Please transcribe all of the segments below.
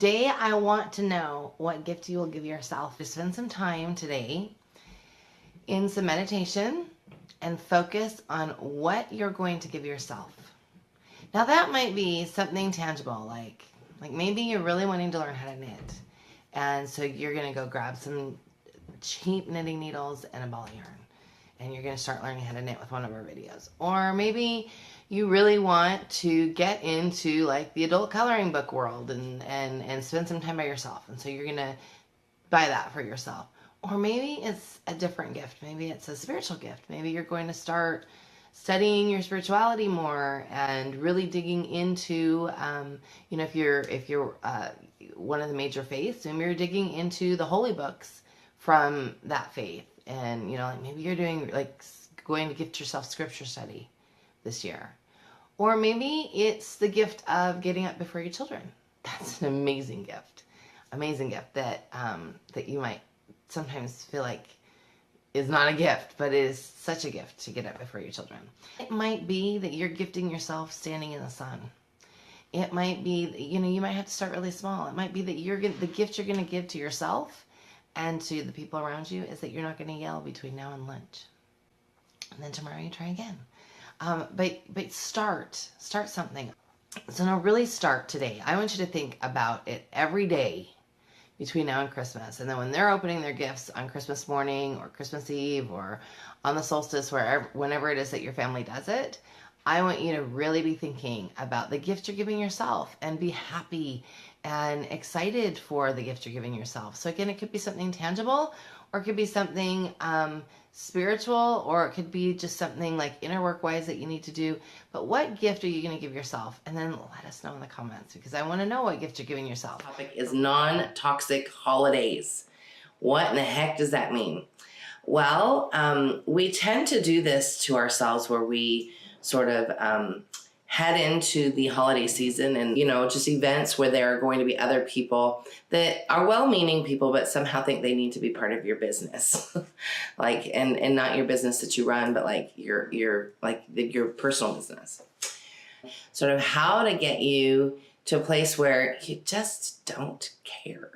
Today, I want to know what gift you will give yourself. Just spend some time today in some meditation and focus on what you're going to give yourself. Now, that might be something tangible, like maybe you're really wanting to learn how to knit. And so you're going to go grab some cheap knitting needles and a ball of yarn. And you're going to start learning how to knit with one of our videos. Or maybe you really want to get into like the adult coloring book world and spend some time by yourself. And so you're going to buy that for yourself. Or maybe it's a different gift. Maybe it's a spiritual gift. Maybe you're going to start studying your spirituality more and really digging into, if you're one of the major faiths, maybe you're digging into the holy books from that faith. And, maybe you're doing going to gift yourself scripture study this year. Or maybe it's the gift of getting up before your children. That's an amazing gift. Amazing gift that you might sometimes feel like is not a gift, but is such a gift to get up before your children. It might be that you're gifting yourself standing in the sun. It might be, you might have to start really small. It might be that the gift you're going to give to yourself and to the people around you is that you're not going to yell between now and lunch. And then tomorrow you try again. But start something. So now really start today. I want you to think about it every day between now and Christmas. And then when they're opening their gifts on Christmas morning or Christmas Eve or on the solstice, whenever it is that your family does it, I want you to really be thinking about the gift you're giving yourself and be happy and excited for the gift you're giving yourself. So again, it could be something tangible, or it could be something spiritual, or it could be just something like inner work wise that you need to do. But what gift are you going to give yourself? And then let us know in the comments, because I want to know what gift you're giving yourself. The topic is non-toxic holidays. What in the heck does that mean? Well, we tend to do this to ourselves where we sort of head into the holiday season and, just events where there are going to be other people that are well-meaning people, but somehow think they need to be part of your business. and not your business that you run, but your personal business. Sort of how to get you to a place where you just don't care.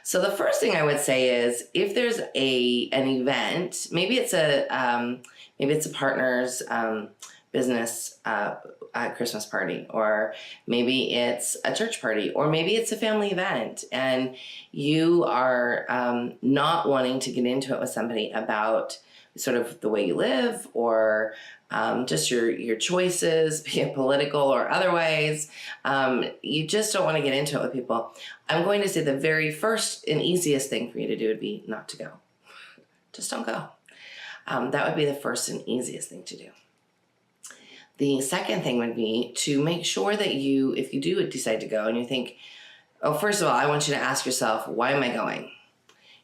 So the first thing I would say is if there's an event, maybe it's a partner's business Christmas party, or maybe it's a church party, or maybe it's a family event, and you are not wanting to get into it with somebody about sort of the way you live, or just your choices, be it political or otherwise. You just don't want to get into it with people. I'm going to say the very first and easiest thing for you to do would be not to go. Just don't go. That would be the first and easiest thing to do. The second thing would be to make sure that if you do decide to go and you think, oh, first of all, I want you to ask yourself, why am I going?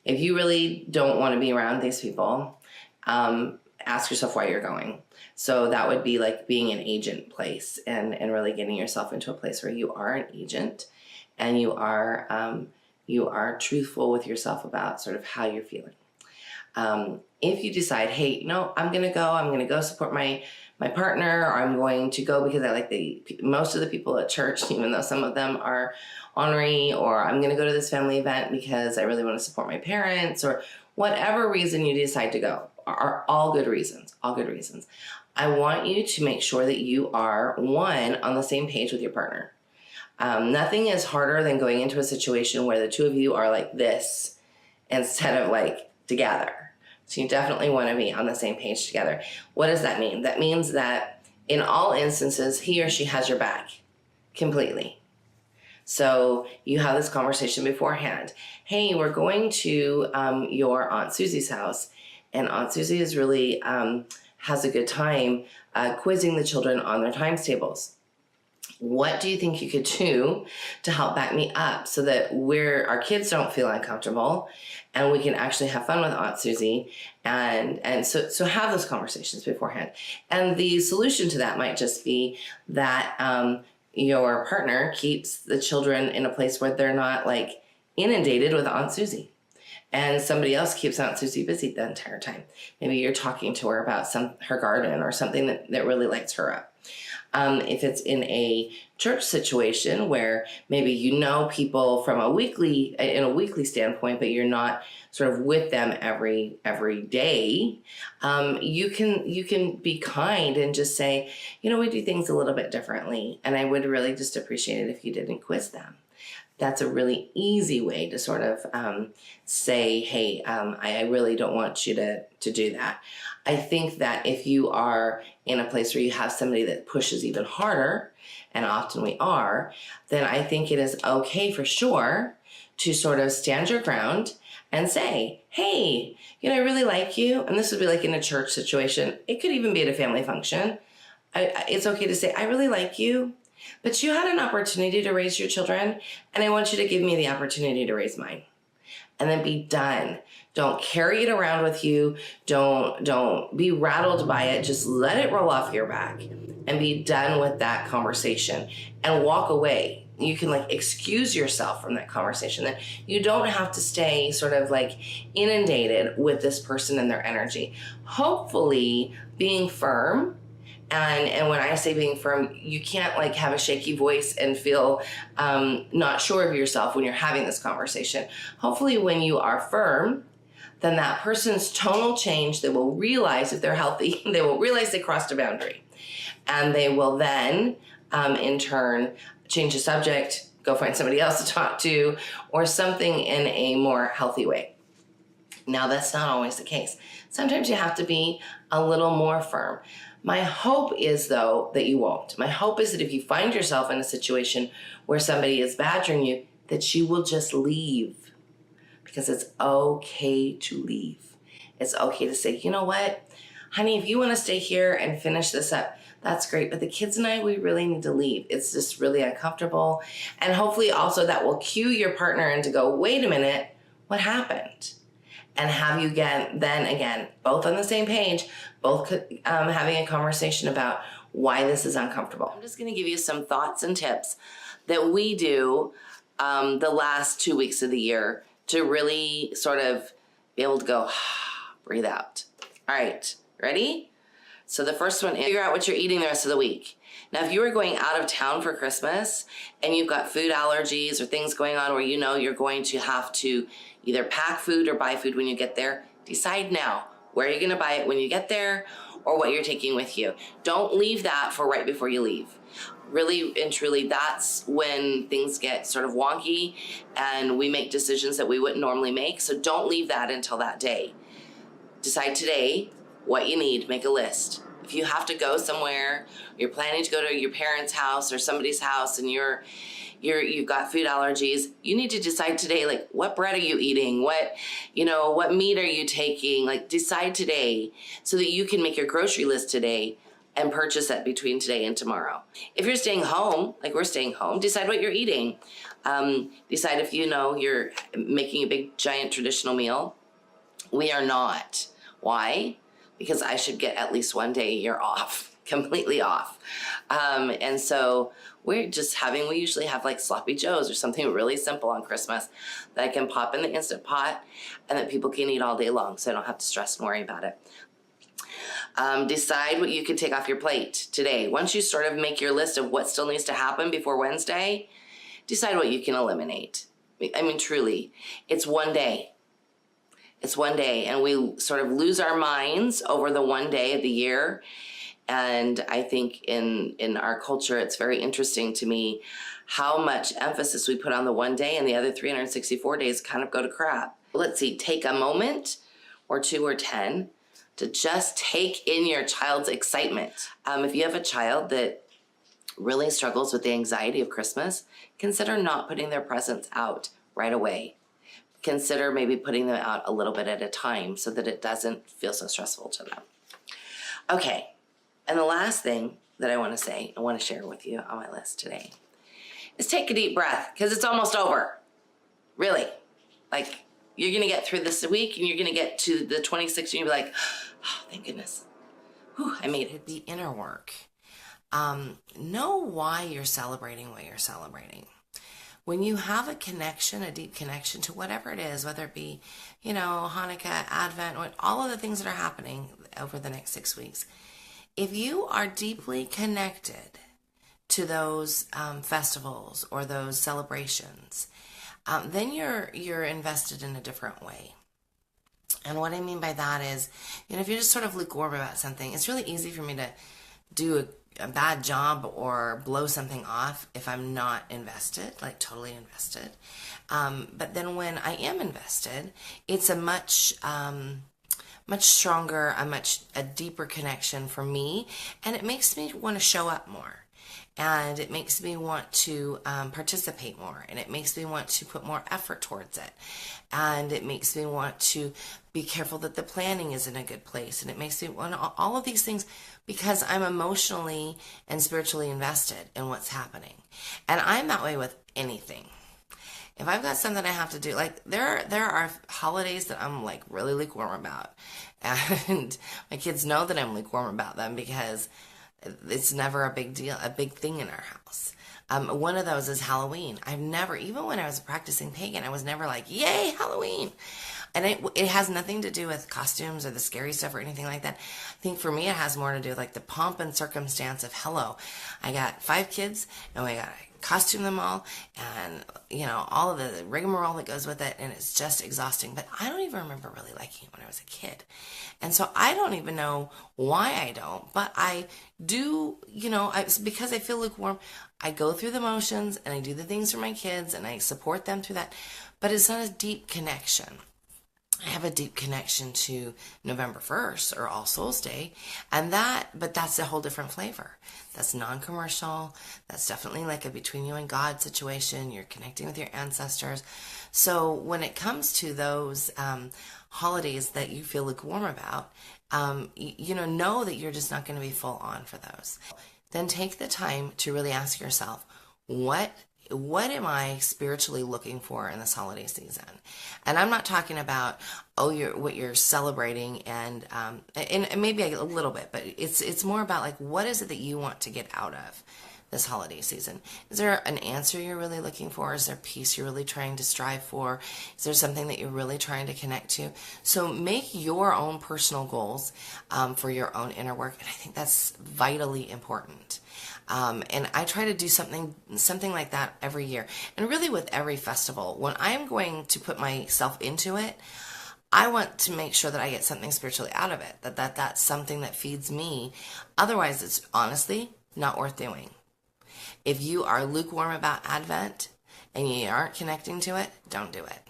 If you really don't want to be around these people, ask yourself why you're going. So that would be like being an agent place and really getting yourself into a place where you are an agent and you are truthful with yourself about sort of how you're feeling. If you decide, hey, no, I'm going to go support my partner, or I'm going to go because I like most of the people at church, even though some of them are ornery, or I'm going to go to this family event because I really want to support my parents, or whatever reason you decide to go are all good reasons, I want you to make sure that you are, one, on the same page with your partner. Nothing is harder than going into a situation where the two of you are like this instead of like together. So you definitely want to be on the same page together. What does that mean? That means that in all instances, he or she has your back completely. So you have this conversation beforehand. Hey, we're going to your Aunt Susie's house, and Aunt Susie is really has a good time quizzing the children on their times tables. What do you think you could do to help back me up so that our kids don't feel uncomfortable and we can actually have fun with Aunt Susie? And so have those conversations beforehand. And the solution to that might just be that your partner keeps the children in a place where they're not like inundated with Aunt Susie. And somebody else keeps Aunt Susie busy the entire time. Maybe you're talking to her about her garden or something that really lights her up. If it's in a church situation where maybe you know people from in a weekly standpoint, but you're not sort of with them every day, you can be kind and just say, we do things a little bit differently, and I would really just appreciate it if you didn't quiz them. That's a really easy way to sort of say, hey, I really don't want you to do that. I think that if you are in a place where you have somebody that pushes even harder, and often we are, then I think it is okay for sure to sort of stand your ground and say, hey, I really like you. And this would be like in a church situation. It could even be at a family function. It's okay to say, I really like you, but you had an opportunity to raise your children, and I want you to give me the opportunity to raise mine. And then be done. Don't carry it around with you. Don't be rattled by it. Just let it roll off your back and be done with that conversation and walk away. You can excuse yourself from that conversation. That you don't have to stay sort of inundated with this person and their energy. Hopefully being firm. And when I say being firm, you can't have a shaky voice and feel not sure of yourself when you're having this conversation. Hopefully when you are firm, then that person's tone will change. They will realize, if they're healthy, they will realize they crossed a boundary. And they will then, in turn, change the subject, go find somebody else to talk to, or something in a more healthy way. Now, that's not always the case. Sometimes you have to be a little more firm. My hope is, though, that you won't. My hope is that if you find yourself in a situation where somebody is badgering you, that you will just leave. Because it's okay to leave. It's okay to say, you know what, honey, if you want to stay here and finish this up, that's great. But the kids and I, we really need to leave. It's just really uncomfortable. And hopefully also that will cue your partner in to go, wait a minute, what happened? And have you then again, both on the same page, both having a conversation about why this is uncomfortable. I'm just going to give you some thoughts and tips that we do the last 2 weeks of the year to really sort of be able to go, breathe out. All right, ready? So the first one is figure out what you're eating the rest of the week. Now, if you are going out of town for Christmas and you've got food allergies or things going on where you're going to have to either pack food or buy food when you get there, decide now where you're going to buy it when you get there or what you're taking with you. Don't leave that for right before you leave. Really and truly, that's when things get sort of wonky and we make decisions that we wouldn't normally make. So don't leave that until that day. Decide today what you need, make a list. If you have to go somewhere, you're planning to go to your parents' house or somebody's house and you've got food allergies, you need to decide today, what bread are you eating? What meat are you taking? Decide today so that you can make your grocery list today and purchase that between today and tomorrow. If you're staying home, like we're staying home, decide what you're eating. Decide if you're making a big, giant traditional meal. We are not. Why? Because I should get at least one day a year off, completely off. And so we usually have sloppy joes or something really simple on Christmas that I can pop in the Instant Pot and that people can eat all day long, so I don't have to stress and worry about it. Decide what you can take off your plate today. Once you sort of make your list of what still needs to happen before Wednesday, decide what you can eliminate. I mean, truly, it's one day. It's one day, and we sort of lose our minds over the one day of the year. And I think in our culture, it's very interesting to me how much emphasis we put on the one day, and the other 364 days kind of go to crap. Let's see, take a moment or 2 or 10 to just take in your child's excitement. If you have a child that really struggles with the anxiety of Christmas, consider not putting their presents out right away. Consider maybe putting them out a little bit at a time so that it doesn't feel so stressful to them. Okay, and the last thing that I want to share with you on my list today is take a deep breath, because it's almost over. Really. You're going to get through this week and you're going to get to the 26th and you'll be like, oh, thank goodness. Whew, I made it. The inner work. Know why you're celebrating what you're celebrating. When you have a connection, a deep connection to whatever it is, whether it be, Hanukkah, Advent, all of the things that are happening over the next 6 weeks, if you are deeply connected to those festivals or those celebrations, then you're invested in a different way. And what I mean by that is, if you're just sort of lukewarm about something, it's really easy for me to do a bad job or blow something off if I'm not invested, like totally invested. But then when I am invested, it's a much stronger, a deeper connection for me, and it makes me want to show up more. And it makes me want to participate more, and it makes me want to put more effort towards it. And it makes me want to be careful that the planning is in a good place. And it makes me want all of these things because I'm emotionally and spiritually invested in what's happening. And I'm that way with anything. If I've got something I have to do, like there are holidays that I'm like really lukewarm about. And my kids know that I'm lukewarm about them because it's never a big deal, a big thing in our house. One of those is Halloween. I've never, even when I was a practicing pagan, I was never like, yay, Halloween. And it has nothing to do with costumes or the scary stuff or anything like that. I think for me, it has more to do with like the pomp and circumstance of, hello, I got 5 kids and we got to costume them all and, all of the rigmarole that goes with it. And it's just exhausting. But I don't even remember really liking it when I was a kid. And so I don't even know why I don't, but I do, because I feel lukewarm, I go through the motions and I do the things for my kids and I support them through that. But it's not a deep connection. I have a deep connection to November 1st or All Souls Day, but that's a whole different flavor. That's non-commercial. That's definitely like a between you and God situation. You're connecting with your ancestors. So when it comes to those holidays that you feel lukewarm about, know that you're just not going to be full on for those. Then take the time to really ask yourself, what am I spiritually looking for in this holiday season? And I'm not talking about, what you're celebrating and maybe a little bit, but it's more about like, what is it that you want to get out of this holiday season? Is there an answer you're really looking for? Is there peace you're really trying to strive for? Is there something that you're really trying to connect to? So make your own personal goals for your own inner work, and I think that's vitally important. And I try to do something like that every year. And really with every festival, when I'm going to put myself into it, I want to make sure that I get something spiritually out of it, that's something that feeds me. Otherwise, it's honestly not worth doing. If you are lukewarm about Advent and you aren't connecting to it, don't do it.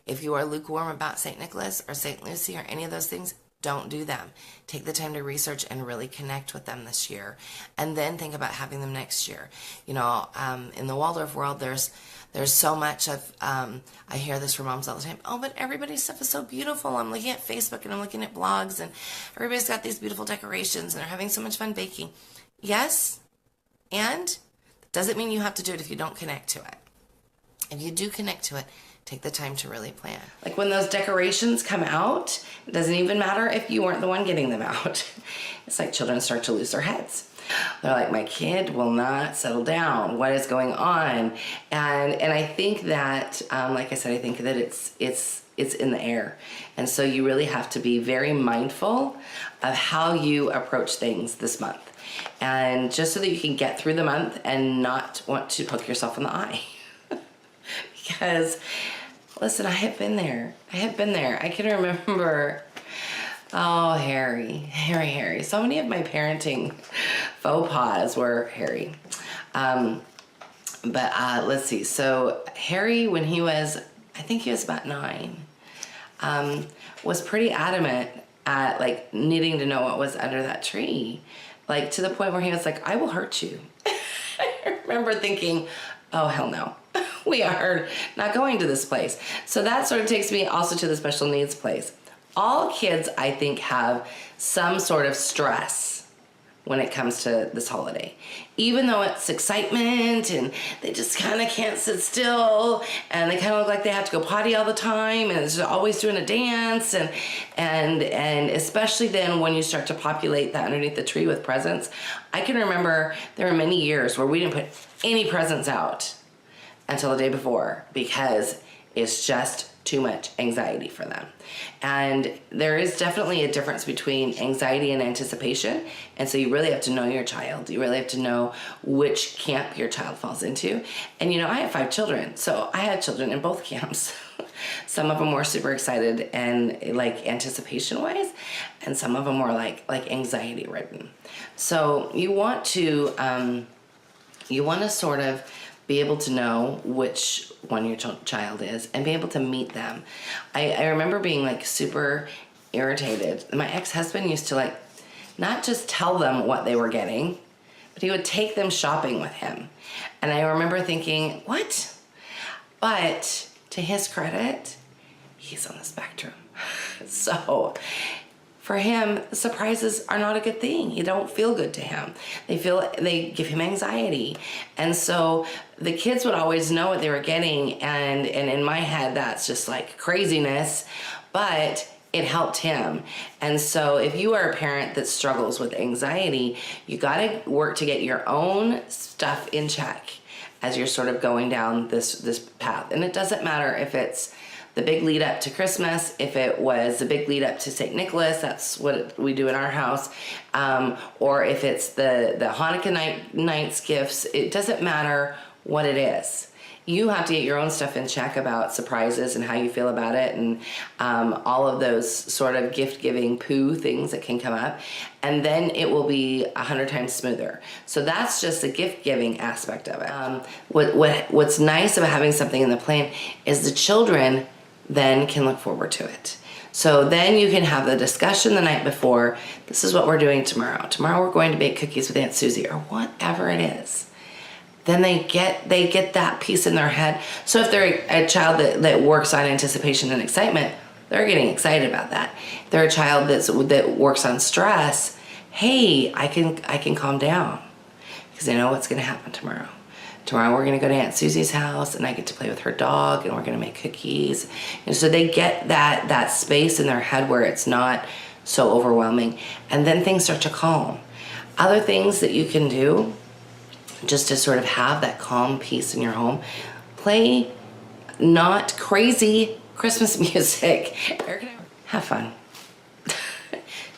If you are lukewarm about St. Nicholas or St. Lucy or any of those things, don't do them. Take the time to research and really connect with them this year, and then think about having them next year. In the Waldorf world, there's so much of, I hear this from moms all the time, but everybody's stuff is so beautiful. I'm looking at Facebook and I'm looking at blogs and everybody's got these beautiful decorations and they're having so much fun baking. Yes, and doesn't mean you have to do it if you don't connect to it. If you do connect to it, take the time to really plan. Like when those decorations come out, it doesn't even matter if you weren't the one getting them out. It's like children start to lose their heads. They're like, my kid will not settle down. What is going on? And I think that, like I said, I think that it's in the air. And so you really have to be very mindful of how you approach things this month. And just so that you can get through the month and not want to poke yourself in the eye. Because, listen, I have been there. I can remember, Harry. So many of my parenting faux pas were Harry. But let's see. So Harry, when he was, I think he was about 9, was pretty adamant at like needing to know what was under that tree. Like to the point where he was like, I will hurt you. I remember thinking, oh, hell no. We are not going to this place. So that sort of takes me also to the special needs place. All kids, I think, have some sort of stress when it comes to this holiday. Even though it's excitement and they just kind of can't sit still and they kind of look like they have to go potty all the time and they're always doing a dance and especially then when you start to populate that underneath the tree with presents. I can remember there were many years where we didn't put any presents out until the day before because it's just too much anxiety for them. And there is definitely a difference between anxiety and anticipation. And so you really have to know your child. You really have to know which camp your child falls into. And you know, I have 5 children, so I had children in both camps. Some of them were super excited and like anticipation wise, and some of them were like anxiety ridden. So you want to sort of be able to know which one your child is and be able to meet them. I remember being like super irritated. My ex-husband used to like not just tell them what they were getting, but he would take them shopping with him. And I remember thinking, what? But to his credit, he's on the spectrum. So for him, surprises are not a good thing. They don't feel good to him. They give him anxiety. And so the kids would always know what they were getting. And in my head, that's just like craziness, but it helped him. And so if you are a parent that struggles with anxiety, you got to work to get your own stuff in check as you're sort of going down this path. And it doesn't matter if it's the big lead up to Christmas, if it was the big lead up to St. Nicholas, that's what we do in our house, or if it's the Hanukkah night's gifts, it doesn't matter what it is. You have to get your own stuff in check about surprises and how you feel about it, and all of those sort of gift-giving poo things that can come up, and then it will be 100 times smoother. So that's just the gift-giving aspect of it. What's nice about having something in the plan is the children then can look forward to it. So then you can have the discussion the night before. This is what we're doing tomorrow. Tomorrow we're going to bake cookies with Aunt Susie, or whatever it is. Then they get that piece in their head. So if they're a child that works on anticipation and excitement, they're getting excited about that. If they're a child that works on stress, hey, I can calm down because I know what's going to happen tomorrow. Tomorrow we're going to go to Aunt Susie's house and I get to play with her dog and we're going to make cookies. And so they get that space in their head where it's not so overwhelming. And then things start to calm. Other things that you can do just to sort of have that calm peace in your home, play not crazy Christmas music. Have fun.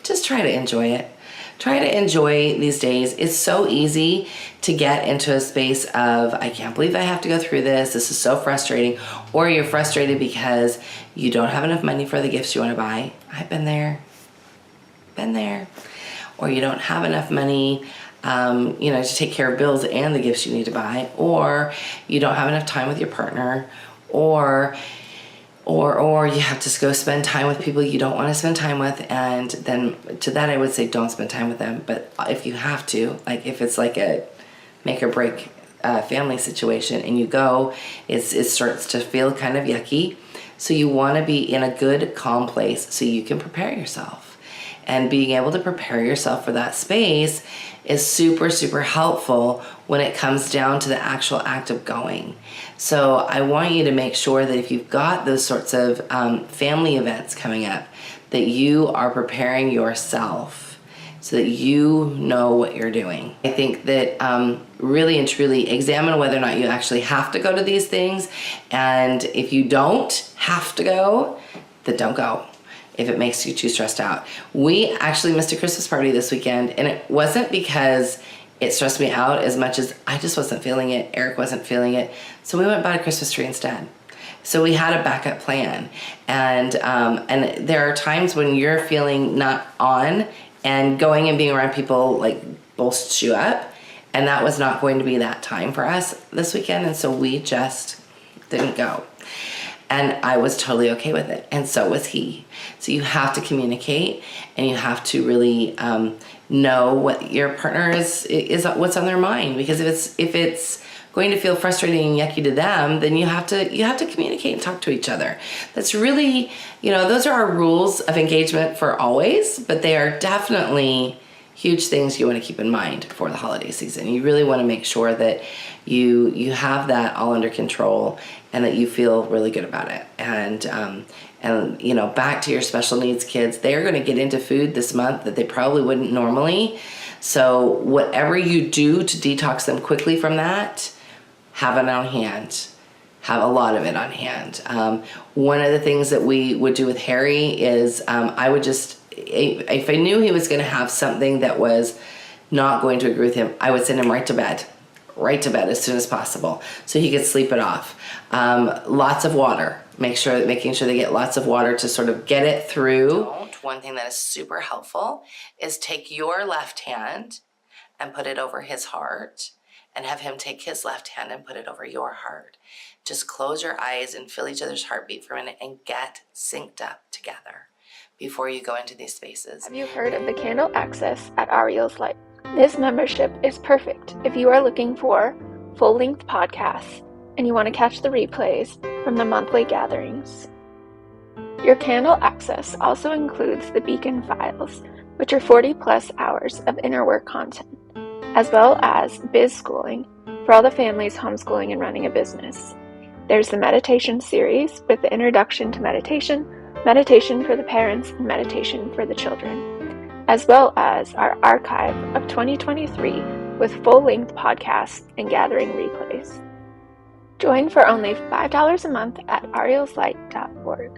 Just try to enjoy it. Try to enjoy these days. It's so easy to get into a space of, I can't believe I have to go through this. This is so frustrating. Or you're frustrated because you don't have enough money for the gifts you want to buy. I've been there. Or you don't have enough money to take care of bills and the gifts you need to buy. Or you don't have enough time with your partner. Or you have to go spend time with people you don't want to spend time with, and then to that I would say don't spend time with them. But if you have to, like if it's like a make or break family situation and you go, it starts to feel kind of yucky. So you want to be in a good, calm place so you can prepare yourself. And being able to prepare yourself for that space is super, super helpful when it comes down to the actual act of going. So I want you to make sure that if you've got those sorts of family events coming up, that you are preparing yourself so that you know what you're doing. I think that really and truly examine whether or not you actually have to go to these things. And if you don't have to go, then don't go if it makes you too stressed out. We actually missed a Christmas party this weekend, and it wasn't because it stressed me out as much as I just wasn't feeling it. Eric wasn't feeling it. So we went and bought a Christmas tree instead. So we had a backup plan. And there are times when you're feeling not on, and going and being around people like bolsters you up. And that was not going to be that time for us this weekend. And so we just didn't go. And I was totally okay with it. And so was he. So you have to communicate, and you have to really know what your partner is what's on their mind. Because if it's going to feel frustrating and yucky to them, then you have to communicate and talk to each other. That's really, those are our rules of engagement for always, but they are definitely huge things you want to keep in mind for the holiday season. You really want to make sure that you have that all under control and that you feel really good about it. And back to your special needs kids, they're going to get into food this month that they probably wouldn't normally. So whatever you do to detox them quickly from that, have it on hand. have a lot of it on hand. One of the things that we would do with Harry is I would just, if I knew he was going to have something that was not going to agree with him, I would send him right to bed as soon as possible so he could sleep it off. Lots of water. Making sure they get lots of water to sort of get it through. One thing that is super helpful is take your left hand and put it over his heart, and have him take his left hand and put it over your heart. Just close your eyes and feel each other's heartbeat for a minute and get synced up together before you go into these spaces. Have you heard of the Candle Access at Ariel's Light? This membership is perfect if you are looking for full-length podcasts and you want to catch the replays from the monthly gatherings. Your Candle Access also includes the Beacon Files, which are 40-plus hours of inner work content, as well as Biz Schooling for all the families homeschooling and running a business. There's the meditation series with the introduction to meditation, meditation for the parents, and meditation for the children, as well as our archive of 2023 with full-length podcasts and gathering replays. Join for only $5 a month at arielslight.org.